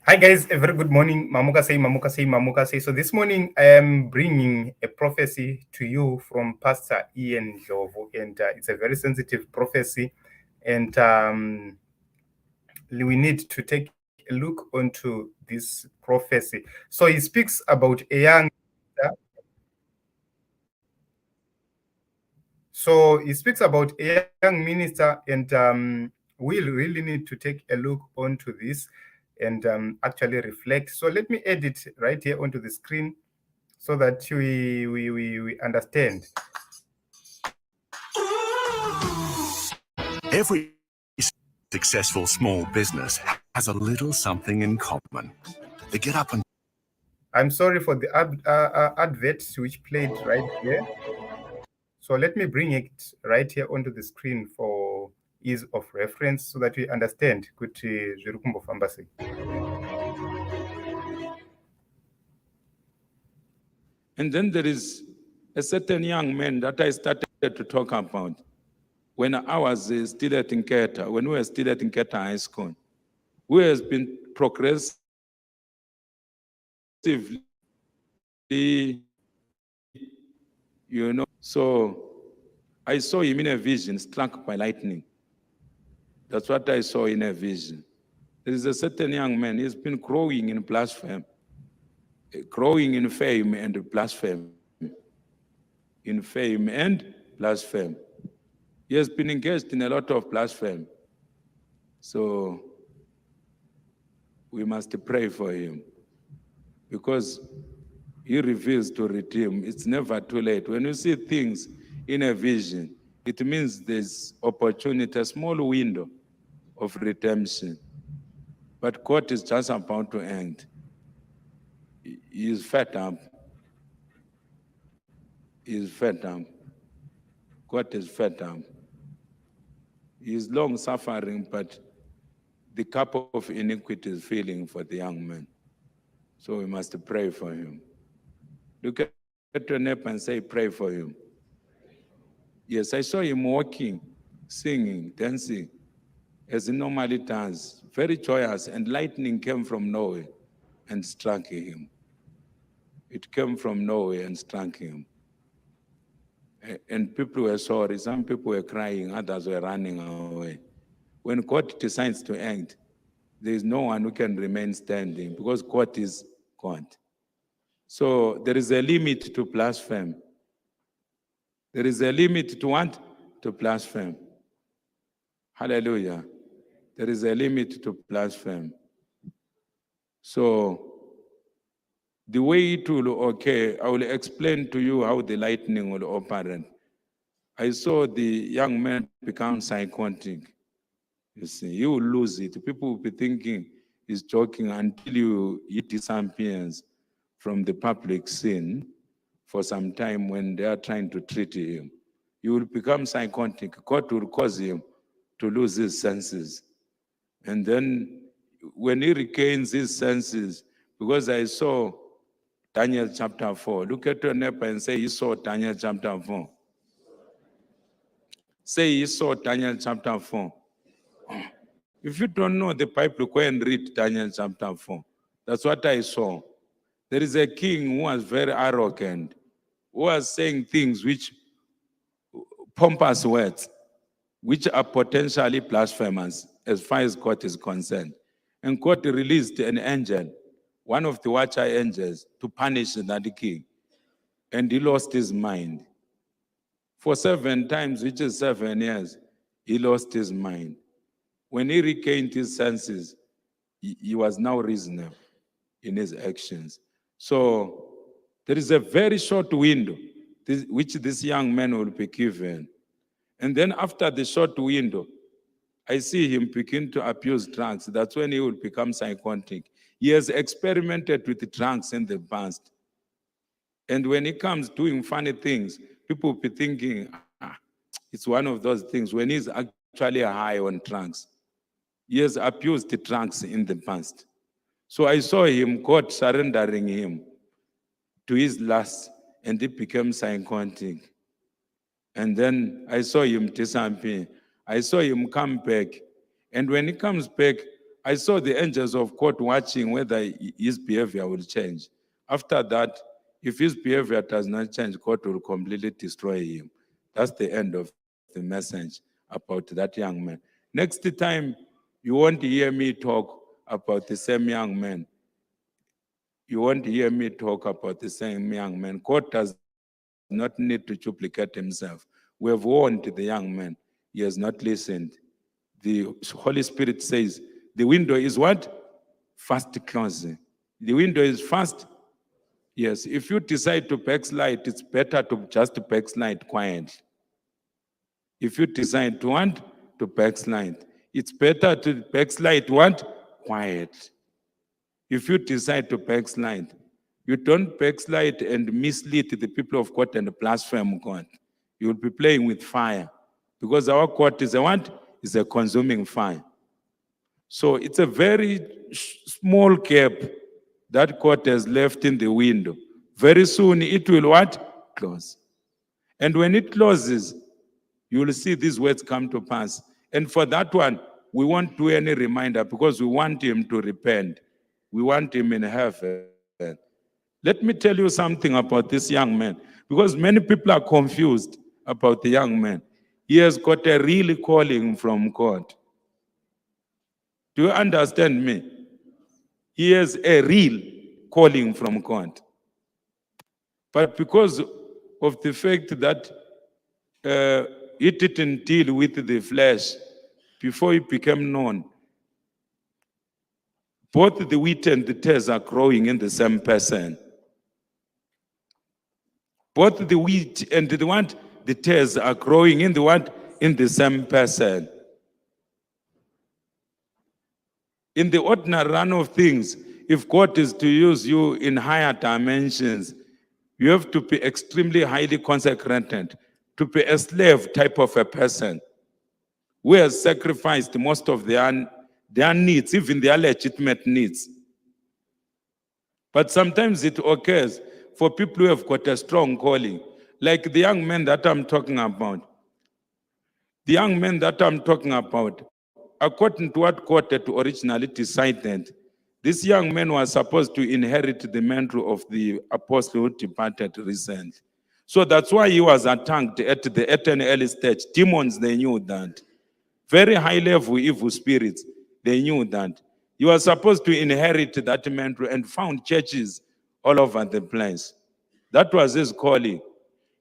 Hi guys, a very good morning. Mamuka say, Mamuka say, Mamuka say. So this morning I am bringing a prophecy to you from Pastor Ian Jovo, and it's a very sensitive prophecy, and we need to take a look onto this prophecy. So he speaks about a young. So he speaks about a young minister, and we'll really need to take a look onto this and actually reflect. So let me edit right here onto the screen so that we understand. Every successful small business has a little something in common. They get up and I'm sorry for the advert which played right here. So let me bring it right here onto the screen for ease of reference so that we understand kuti zviri kumbofamba sei. And then there is a certain young man that I started to talk about when I was still at Nketa, when we were still at Nketa High School, who has been progressively, so I saw him in a vision, struck by lightning. That's what I saw in a vision. There is a certain young man, he's been growing in blasphemy, growing in fame and blasphemy. In fame and blasphemy. He has been engaged in a lot of blasphemy. So we must pray for him because he reveals to redeem. It's never too late. When you see things in a vision, it means there's opportunity, a small window of redemption. But God is just about to end. He is fed up. He is fed up. God is fed up. He is long suffering, but the cup of iniquity is filling for the young man. So we must pray for him. Look at your neighbor and say, pray for him. Yes, I saw him walking, singing, dancing, as he normally does, very joyous, and lightning came from nowhere and struck him. It came from nowhere and struck him. And people were sorry. Some people were crying, others were running away. When God decides to act, there is no one who can remain standing because God is God. So there is a limit to blasphemy. There is a limit to what? To blaspheme. Hallelujah. There is a limit to blaspheme. So the way it will occur, I will explain to you how the lightning will operate. I saw the young man become psychotic. You see, he will lose it. People will be thinking he's joking until he disappears from the public scene for some time when they are trying to treat him. He will become psychotic. God will cause him to lose his senses. And then when he regains his senses, because I saw Daniel chapter 4. Look at your neighbor and say, he saw Daniel chapter 4. Say, he saw Daniel chapter 4. If you don't know the Bible, go and read Daniel chapter 4. That's what I saw. There is a king who was very arrogant, who was saying things which, pompous words, which are potentially blasphemous as far as God is concerned. And God released an angel, one of the watcher angels, to punish that king. And he lost his mind. For 7 times, which is 7 years, he lost his mind. When he regained his senses, he was now reasonable in his actions. So there is a very short window which this young man will be given. And then after the short window, I see him begin to abuse drugs. That's when he will become psychotic. He has experimented with drugs in the past. And when he comes doing funny things, people will be thinking, it's one of those things when he's actually high on drugs. He has abused the drugs in the past. So I saw him, God surrendering him to his lust, and he became psychotic. And then I saw him disappear. I saw him come back. And when he comes back, I saw the angels of court watching whether his behavior will change. After that, if his behavior does not change, court will completely destroy him. That's the end of the message about that young man. Next time, you won't hear me talk about the same young man. You won't hear me talk about the same young man. God does not need to duplicate himself. We have warned the young man. He has not listened. The Holy Spirit says, the window is what? Fast closing. The window is fast. Yes, if you decide to backslide, it's better to just backslide quietly. If you decide to want to backslide, it's better to backslide what? Quiet. If you decide to backslide, you don't backslide and mislead the people of God and blaspheme God. You will be playing with fire. Because our court is a what? Is a consuming fire. So it's a very small gap that court has left in the window. Very soon it will what? Close. And when it closes, you will see these words come to pass. And for that one, we won't do any reminder because we want him to repent. We want him in heaven. Let me tell you something about this young man, because many people are confused about the young man. He has got a real calling from God. Do you understand me? He has a real calling from God. But because of the fact that he didn't deal with the flesh before he became known, both the wheat and the tares are growing in the same person. Both the wheat and the what? The tares are growing in the what? In the same person. In the ordinary run of things, if God is to use you in higher dimensions, you have to be extremely highly consecrated, to be a slave type of a person who has sacrificed most of their needs, even their legitimate needs. But sometimes it occurs for people who have got a strong calling, like the young man that I'm talking about. The young man that I'm talking about, according to what God had originally decided, this young man was supposed to inherit the mantle of the apostle who departed recently. So that's why he was attacked at an early stage. Demons, they knew that. Very high level evil spirits, they knew that. He was supposed to inherit that mantle and found churches all over the place. That was his calling.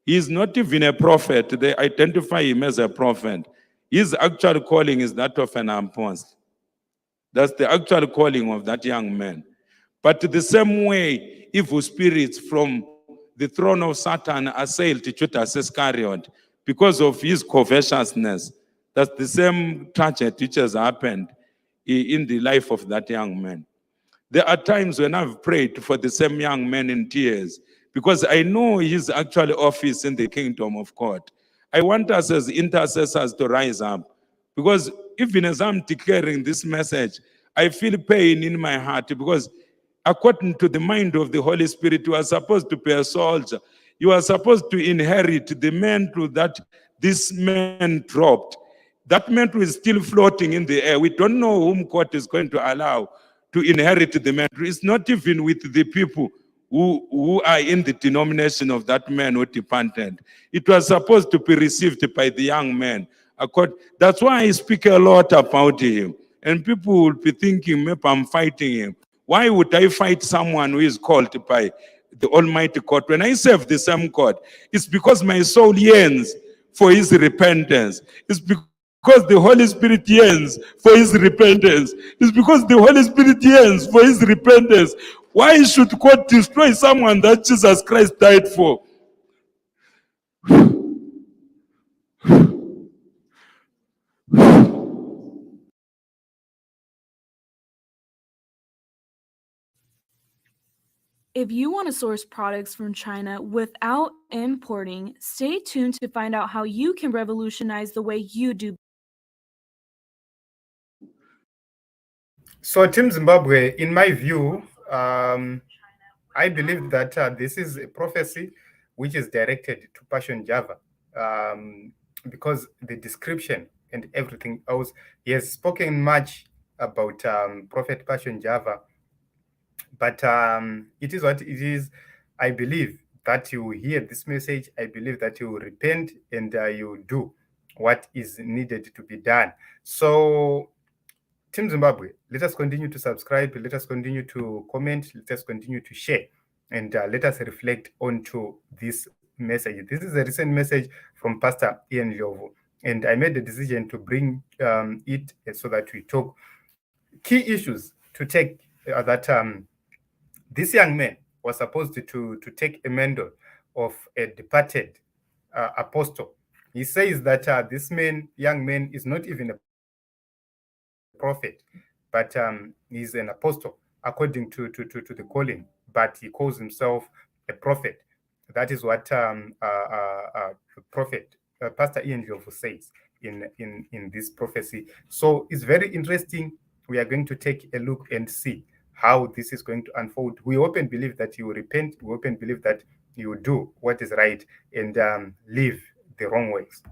He is not even a prophet. They identify him as a prophet. His actual calling is that of an apostle. That's the actual calling of that young man. But the same way evil spirits from the throne of Satan assailed Judas Iscariot because of his covetousness. That's the same tragedy which has happened in the life of that young man. There are times when I've prayed for the same young man in tears because I know his actual office in the kingdom of God. I want us as intercessors to rise up because even as I'm declaring this message, I feel pain in my heart because according to the mind of the Holy Spirit, you are supposed to be a soldier. You are supposed to inherit the mantle that this man dropped. That mantle is still floating in the air. We don't know whom God is going to allow to inherit the mantle. It's not even with the people who are in the denomination of that man who departed. It was supposed to be received by the young man. That's why I speak a lot about him. And people will be thinking, maybe I'm fighting him. Why would I fight someone who is called by the Almighty God when I serve the same God? It's because my soul yearns for his repentance. It's because the Holy Spirit yearns for his repentance. It's because the Holy Spirit yearns for his repentance. Why should God destroy someone that Jesus Christ died for? If you want to source products from China without importing, stay tuned to find out how you can revolutionize the way you do. So, Team Zimbabwe, in my view, I believe that this is a prophecy which is directed to Passion Java, because the description and everything else, he has spoken much about Prophet Passion Java, but it is what it is. I believe that you hear this message. I believe that you repent and you do what is needed to be done. So, Team Zimbabwe, let us continue to subscribe, let us continue to comment, let us continue to share, and let us reflect onto this message. This is a recent message from Pastor Ian Lyovo, and I made the decision to bring it so that we talk key issues to take that this young man was supposed to take a mantle of a departed apostle. He says that this young man, is not even a prophet, but he's an apostle according to the calling, but he calls himself a prophet. That is what prophet Pastor Ian Lyovo says in this prophecy. So it's very interesting. We are going to take a look and see how this is going to unfold. We hope and believe that you will repent. We hope and believe that you will do what is right and leave the wrong ways.